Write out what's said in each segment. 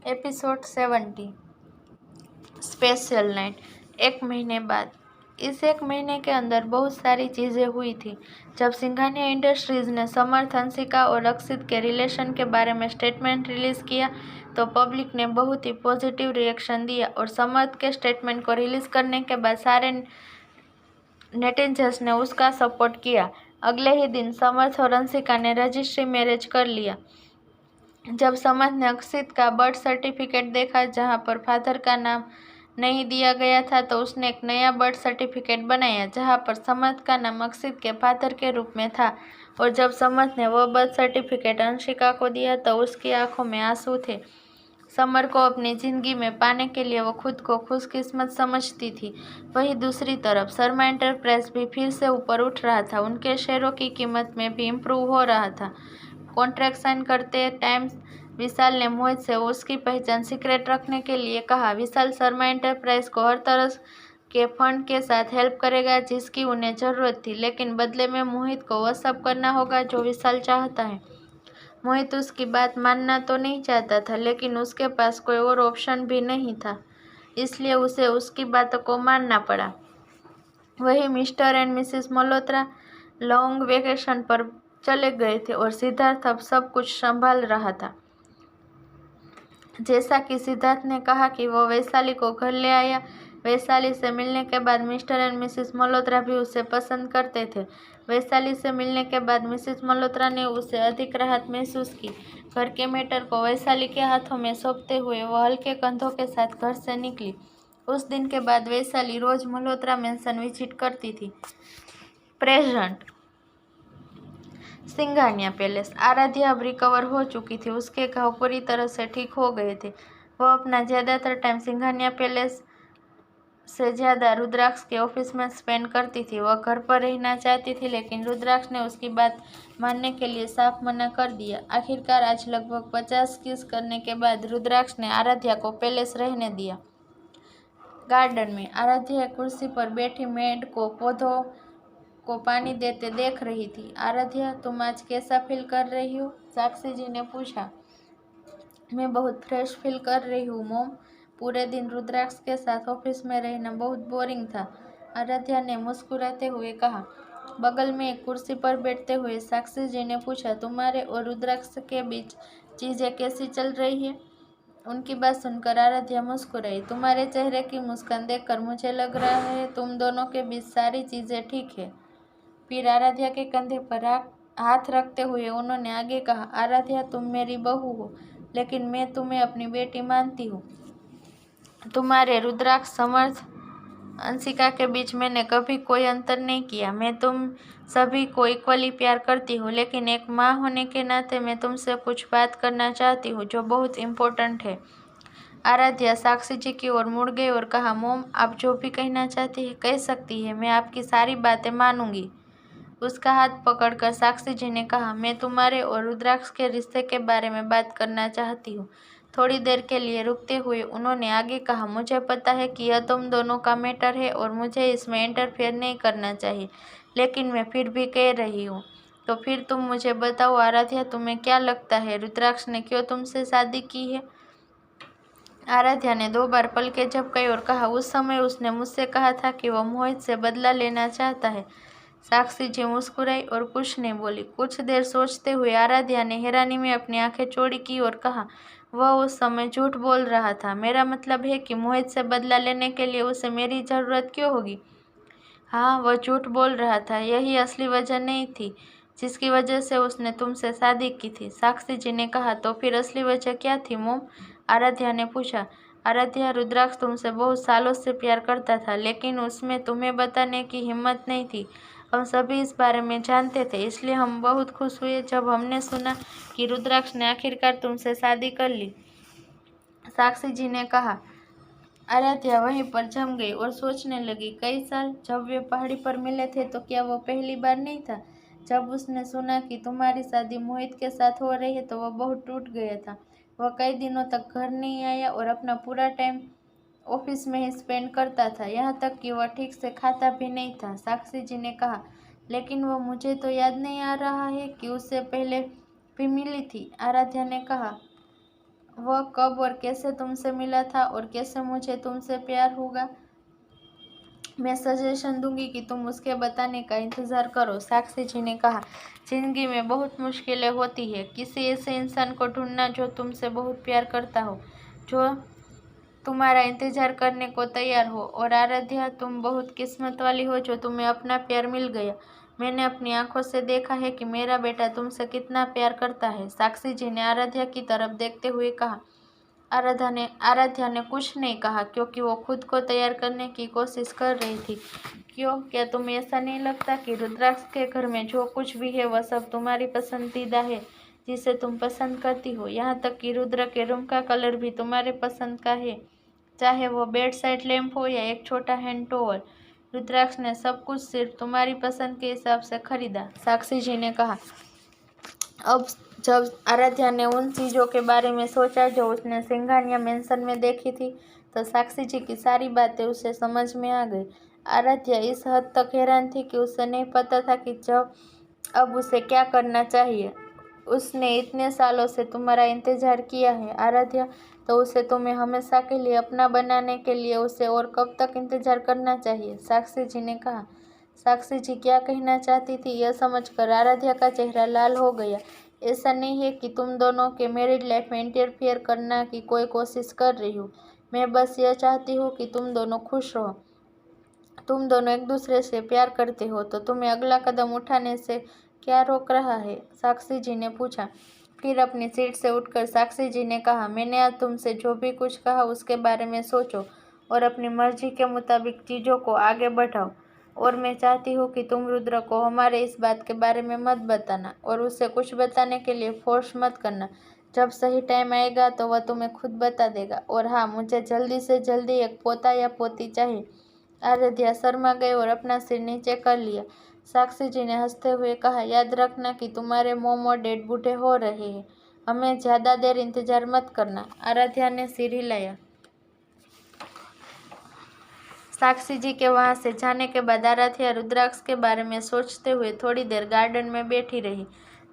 Episode 70 special night. 1 महीने बाद। इस 1 महीने के अंदर बहुत सारी चीज़ें हुई थी। जब सिंघानिया इंडस्ट्रीज ने समर्थ, हंसिका और अक्षित के रिलेशन के बारे में स्टेटमेंट रिलीज किया तो पब्लिक ने बहुत ही पॉजिटिव रिएक्शन दिया और समर्थ के स्टेटमेंट को रिलीज करने के बाद सारे नेटिजन्स ने उसका सपोर्ट किया। अगले ही दिन समर्थ और हंसिका ने रजिस्ट्री मैरिज कर लिया। जब समर्थ ने अक्षित का बर्थ सर्टिफिकेट देखा जहां पर फादर का नाम नहीं दिया गया था तो उसने एक नया बर्थ सर्टिफिकेट बनाया जहां पर समर्थ का नाम अक्षित के फादर के रूप में था। और जब समर्थ ने वो बर्थ सर्टिफिकेट हंसिका को दिया तो उसकी आंखों में आंसू थे। समर को अपनी जिंदगी में पाने के लिए वो खुद को खुशकिस्मत समझती थी। वहीं दूसरी तरफ शर्मा एंटरप्राइज भी फिर से ऊपर उठ रहा था। उनके शेयरों की कीमत में भी इम्प्रूव हो रहा था। कॉन्ट्रैक्ट साइन करते टाइम विशाल ने मोहित से उसकी पहचान सीक्रेट रखने के लिए कहा। विशाल शर्मा एंटरप्राइज को हर तरह के फंड के साथ हेल्प करेगा जिसकी उन्हें जरूरत थी, लेकिन बदले में मोहित को वह सब करना होगा जो विशाल चाहता है। मोहित उसकी बात मानना तो नहीं चाहता था, लेकिन उसके पास कोई और ऑप्शन भी नहीं था, इसलिए उसे उसकी बातों को मानना पड़ा। वही mister and Mrs Malhotra long vacation पर चले गए थे और सिद्धार्थ अब सब कुछ संभाल रहा था। जैसा कि सिद्धार्थ ने कहा कि वो वैशाली को घर ले आया। वैशाली से मिलने के बाद मिस्टर एंड मिसेस मल्होत्रा भी उसे पसंद करते थे। वैशाली से मिलने के बाद मिसेस मल्होत्रा ने उसे अधिक राहत महसूस की। घर के मैटर को वैशाली के हाथों में सौंपते हुए वो हल्के कंधों के साथ घर से निकली। उस दिन के बाद वैशाली रोज मल्होत्रा मेंशन विजिट करती थी। Present Singhania palace. आराध्या अब रिकवर हो चुकी थी। उसके घाव पूरी तरह से ठीक हो गए थे। वह अपना ज़्यादातर टाइम सिंघानिया पैलेस से ज़्यादा रुद्राक्ष के ऑफिस में स्पेंड करती थी। वह घर पर रहना चाहती थी, लेकिन रुद्राक्ष ने उसकी बात मानने के लिए साफ मना कर दिया। आखिरकार आज लगभग 50 किस करने के बाद रुद्राक्ष ने आराध्या को पैलेस रहने दिया। गार्डन में आराध्या एक कुर्सी पर बैठी मेड को पौधों को पानी देते देख रही थी। आराध्या, तुम आज कैसा फील कर रही हो? साक्षी जी ने पूछा। मैं बहुत फ्रेश फील कर रही हूँ मोम। पूरे दिन रुद्राक्ष के साथ ऑफिस में रहना बहुत बोरिंग था, आराध्या ने मुस्कुराते हुए कहा। बगल में एक कुर्सी पर बैठते हुए साक्षी जी ने पूछा, तुम्हारे और रुद्राक्ष के बीच चीजें कैसी चल रही है? उनकी बात सुनकर आराध्या मुस्कुराई। तुम्हारे चेहरे की मुस्कान देखकर मुझे लग रहा है तुम दोनों के बीच सारी चीजें ठीक है। फिर आराध्या के कंधे पर हाथ रखते हुए उन्होंने आगे कहा, आराध्या, तुम मेरी बहू हो, लेकिन मैं तुम्हें अपनी बेटी मानती हूँ। तुम्हारे रुद्राक्ष, समर्थ, अंशिका के बीच मैंने कभी कोई अंतर नहीं किया। मैं तुम सभी को इक्वली प्यार करती हूँ, लेकिन एक माँ होने के नाते मैं तुमसे कुछ बात करना चाहती हूँ जो बहुत इम्पोर्टेंट है। आराध्या साक्षी जी की ओर मुड़ गई और कहा, मोम, आप जो भी कहना चाहती है कह सकती है, मैं आपकी सारी बातें मानूंगी। उसका हाथ पकड़कर साक्षी जी ने कहा, मैं तुम्हारे और रुद्राक्ष के रिश्ते के बारे में बात करना चाहती हूँ। थोड़ी देर के लिए रुकते हुए उन्होंने आगे कहा, मुझे पता है कि यह तुम दोनों का मैटर है और मुझे इसमें इंटरफेयर नहीं करना चाहिए, लेकिन मैं फिर भी कह रही हूँ। तो फिर तुम मुझे बताओ आराध्या, तुम्हें क्या लगता है रुद्राक्ष ने क्यों तुमसे शादी की है? आराध्या ने 2 बार पलकें झपकाई और कहा, उस समय उसने मुझसे कहा था कि वह मोहित से बदला लेना चाहता है। साक्षी जी मुस्कुराई और कुछ नहीं बोली। कुछ देर सोचते हुए आराध्या ने हैरानी में अपनी आंखें चौड़ी की और कहा, वह उस समय झूठ बोल रहा था। मेरा मतलब है कि मोहित से बदला लेने के लिए उसे मेरी ज़रूरत क्यों होगी? हाँ, वह झूठ बोल रहा था। यही असली वजह नहीं थी जिसकी वजह से उसने तुमसे शादी की थी, साक्षी जी ने कहा। तो फिर असली वजह क्या थी मोम? आराध्या ने पूछा। आराध्या, रुद्राक्ष तुमसे बहुत सालों से प्यार करता था, लेकिन उसमें तुम्हें बताने की हिम्मत नहीं थी। हम सभी इस बारे में जानते थे, इसलिए हम बहुत खुश हुए जब हमने सुना कि रुद्राक्ष ने आखिरकार तुमसे शादी कर ली, साक्षी जी ने कहा। आराध्या वहीं पर जम गई और सोचने लगी, कई साल जब वे पहाड़ी पर मिले थे तो क्या वो पहली बार नहीं था? जब उसने सुना कि तुम्हारी शादी मोहित के साथ हो रही है तो वह बहुत टूट गया था। वह कई दिनों तक घर नहीं आया और अपना पूरा टाइम ऑफिस में ही स्पेंड करता था, यहाँ तक कि वह ठीक से खाता भी नहीं था, साक्षी जी ने कहा। लेकिन वो मुझे तो याद नहीं आ रहा है कि उससे पहले भी मिली थी, आराध्या ने कहा। वह कब और कैसे तुमसे मिला था और कैसे मुझे तुमसे प्यार होगा। मैं सजेशन दूंगी कि तुम उसके बताने का इंतज़ार करो। साक्षी जी ने कहा, जिंदगी में बहुत मुश्किलें होती है। किसी ऐसे इंसान को ढूंढना जो तुमसे बहुत प्यार करता हो, जो तुम्हारा इंतजार करने को तैयार हो। और आराध्या, तुम बहुत किस्मत वाली हो जो तुम्हें अपना प्यार मिल गया। मैंने अपनी आंखों से देखा है कि मेरा बेटा तुमसे कितना प्यार करता है। साक्षी जी ने आराध्या की तरफ देखते हुए कहा। आराध्या ने कुछ नहीं कहा क्योंकि वो खुद को तैयार करने की कोशिश कर रही थी। क्यों? क्या तुम्हें ऐसा नहीं लगता कि रुद्राक्ष के घर में जो कुछ भी है वह सब तुम्हारी पसंदीदा है, जिसे तुम पसंद करती हो? यहाँ तक कि रुद्र के रूम का कलर भी तुम्हारे पसंद का है, चाहे वो बेड साइड लैंप हो या एक छोटा हैंड टॉवल। रुद्राक्ष ने सब कुछ सिर्फ तुम्हारी पसंद के हिसाब से खरीदा। साक्षी जी ने कहा। अब जब आराध्या ने उन चीज़ों के बारे में सोचा जो उसने सिंघानिया मेंशन में देखी थी, तो साक्षी जी की सारी बातें उसे समझ में आ गई। आराध्या इस हद तक हैरान थी कि उसे नहीं पता था कि जब अब उसे क्या करना चाहिए। उसने इतने सालों से तुम्हारा इंतजार किया है आराध्या, तो उसे तुम्हें हमेशा के लिए अपना बनाने के लिए उसे और कब तक इंतजार करना चाहिए? साक्षी जी ने कहा। साक्षी जी क्या कहना चाहती थी यह समझकर आराध्या का चेहरा लाल हो गया। ऐसा नहीं है कि तुम दोनों के मैरिड लाइफ में इंटरफियर करना की कोई कोशिश कर रही हूँ। मैं बस यह चाहती हूँ कि तुम दोनों खुश रहो। तुम दोनों एक दूसरे से प्यार करते हो तो तुम्हें अगला कदम उठाने से क्या रोक रहा है? साक्षी जी ने पूछा। फिर अपनी सीट से उठकर साक्षी जी ने कहा, मैंने आज तुमसे जो भी कुछ कहा उसके बारे में सोचो और अपनी मर्जी के मुताबिक चीज़ों को आगे बढ़ाओ। और मैं चाहती हूँ कि तुम रुद्र को हमारे इस बात के बारे में मत बताना और उसे कुछ बताने के लिए फोर्स मत करना। जब सही टाइम आएगा तो वह तुम्हें खुद बता देगा। और हाँ, मुझे जल्दी से जल्दी एक पोता या पोती चाहिए। आराध्या शर्मा गई और अपना सिर नीचे कर लिया। साक्षी जी ने हंसते हुए कहा, याद रखना कि तुम्हारे मोम और डैड बूढ़े हो रहे हैं। हमें ज़्यादा देर इंतजार मत करना। आराध्या ने सिर हिलाया। साक्षी जी के वहां से जाने के बाद आराध्या रुद्राक्ष के बारे में सोचते हुए थोड़ी देर गार्डन में बैठी रही।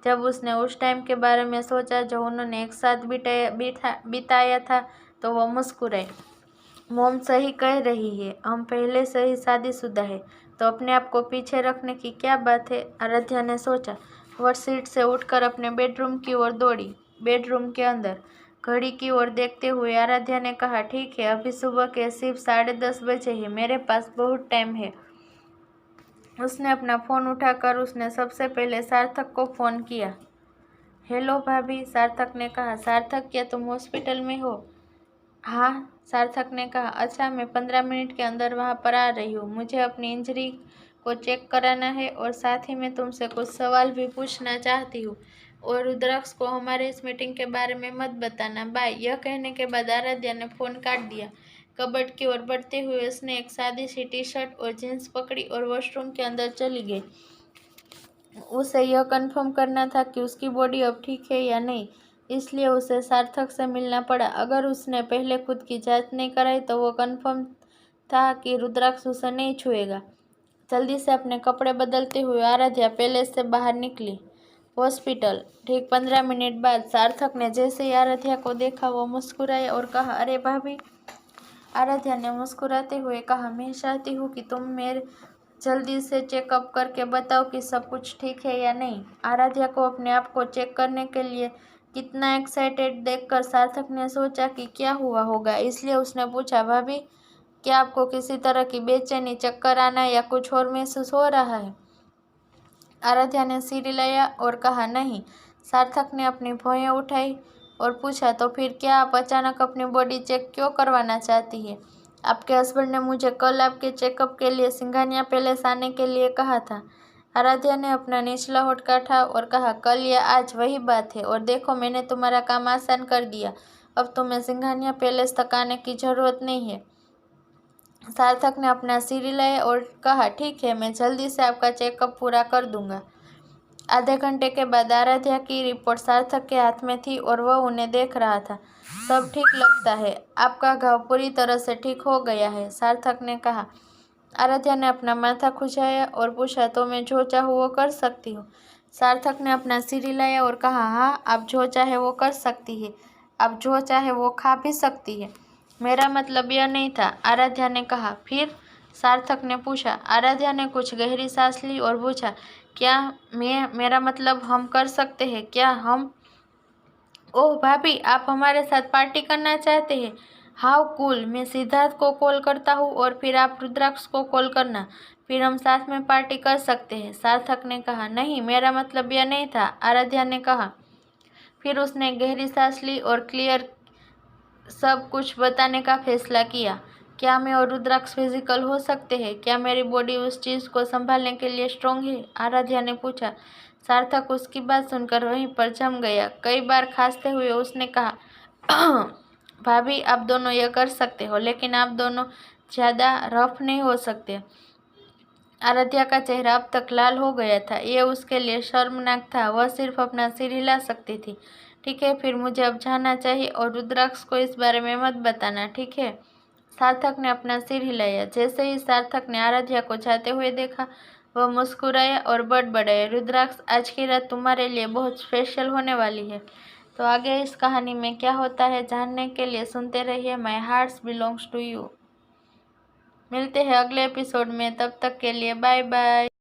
जब उसने उस टाइम के बारे में सोचा जो उन्होंने एक साथ बिताया था, तो वह मुस्कुराई। मोम सही कह रही है, हम पहले से ही शादीशुदा है, तो अपने आप को पीछे रखने की क्या बात है? आराध्या ने सोचा। वह सीट से उठकर अपने बेडरूम की ओर दौड़ी। बेडरूम के अंदर घड़ी की ओर देखते हुए आराध्या ने कहा, ठीक है, अभी सुबह के सिर्फ 10:30 बजे हैं, मेरे पास बहुत टाइम है। उसने अपना फ़ोन उठाकर उसने सबसे पहले सार्थक को फ़ोन किया। हेलो भाभी, सार्थक ने कहा। सार्थक, क्या तुम हॉस्पिटल में हो? हाँ, सार्थक ने कहा। अच्छा, मैं 15 मिनट के अंदर वहाँ पर आ रही हूँ। मुझे अपनी इंजरी को चेक कराना है और साथ ही मैं तुमसे कुछ सवाल भी पूछना चाहती हूँ। और रुद्राक्ष को हमारे इस मीटिंग के बारे में मत बताना, बाय। यह कहने के बाद आराध्या ने फ़ोन काट दिया। कबर्ड की ओर बढ़ते हुए उसने एक सादी सी टी शर्ट और जीन्स पकड़ी और वॉशरूम के अंदर चली गई। उसे यह कन्फर्म करना था कि उसकी बॉडी अब ठीक है या नहीं, इसलिए उसे सार्थक से मिलना पड़ा। अगर उसने पहले खुद की जांच नहीं कराई तो वो कन्फर्म था कि रुद्राक्ष उसे नहीं छुएगा। जल्दी से अपने कपड़े बदलते हुए आराध्या पैलेस से बाहर निकली। हॉस्पिटल। ठीक 15 मिनट बाद सार्थक ने जैसे ही आराध्या को देखा वो मुस्कुराया और कहा, अरे भाभी। आराध्या ने मुस्कुराते हुए कहा, मैं चाहती हूँ कि तुम मेरे जल्दी से चेकअप करके बताओ कि सब कुछ ठीक है या नहीं। आराध्या को अपने आप को चेक करने के लिए कितना एक्साइटेड देखकर सार्थक ने सोचा कि क्या हुआ होगा, इसलिए उसने पूछा, भाभी, क्या आपको किसी तरह की बेचैनी, चक्कर आना या कुछ और महसूस हो रहा है? आराध्या ने सिर हिलाया और कहा, नहीं। सार्थक ने अपनी भौहें उठाई और पूछा, तो फिर क्या आप अचानक अपनी बॉडी चेक क्यों करवाना चाहती है? आपके हस्बैंड ने मुझे कल आपके चेकअप के लिए सिंघानिया पैलेस आने के लिए कहा था। आराध्या ने अपना निचला होठ काटा और कहा, कल या आज वही बात है। और देखो, मैंने तुम्हारा काम आसान कर दिया। अब तुम्हें सिंघानिया पैलेस तक आने की ज़रूरत नहीं है। सार्थक ने अपना सिर हिलाया और कहा, ठीक है, मैं जल्दी से आपका चेकअप पूरा कर दूंगा। आधे घंटे के बाद आराध्या की रिपोर्ट सार्थक के हाथ में थी और वह उन्हें देख रहा था। सब ठीक लगता है, आपका घाव पूरी तरह से ठीक हो गया है, सार्थक ने कहा। आराध्या ने अपना माथा खुजाया और पूछा, तो मैं जो चाहूँ वो कर सकती हूँ? सार्थक ने अपना सिर हिलाया और कहा, हाँ, आप जो चाहे वो कर सकती है। अब जो चाहे वो खा भी सकती है। मेरा मतलब यह नहीं था, आराध्या ने कहा। फिर? सार्थक ने पूछा। आराध्या ने कुछ गहरी सांस ली और पूछा, क्या मेरा मतलब हम कर सकते हैं क्या? हम? ओह भाभी, आप हमारे साथ पार्टी करना चाहते हैं? How cool. मैं सिद्धार्थ को कॉल करता हूँ और फिर आप रुद्राक्ष को कॉल करना, फिर हम साथ में पार्टी कर सकते हैं, सार्थक ने कहा। नहीं, मेरा मतलब यह नहीं था, आराध्या ने कहा। फिर उसने गहरी सांस ली और क्लियर सब कुछ बताने का फैसला किया। क्या मैं और रुद्राक्ष फिजिकल हो सकते हैं? क्या मेरी बॉडी उस चीज़ को संभालने के लिए स्ट्रॉन्ग है? आराध्या ने पूछा। सार्थक उसकी बात सुनकर वहीं पर जम गया। कई बार खांसते हुए उसने कहा, भाभी, आप दोनों यह कर सकते हो, लेकिन आप दोनों ज़्यादा रफ नहीं हो सकते। आराध्या का चेहरा अब तक लाल हो गया था। ये उसके लिए शर्मनाक था। वह सिर्फ अपना सिर हिला सकती थी। ठीक है, फिर मुझे अब जाना चाहिए और रुद्राक्ष को इस बारे में मत बताना, ठीक है? सार्थक ने अपना सिर हिलाया। जैसे ही सार्थक ने आराध्या को जाते हुए देखा, वह मुस्कुराया और बड़बड़ाया, रुद्राक्ष, आज की रात तुम्हारे लिए बहुत स्पेशल होने वाली है। तो आगे इस कहानी में क्या होता है जानने के लिए सुनते रहिए my hearts belongs to you. मिलते हैं अगले एपिसोड में, तब तक के लिए बाय बाय।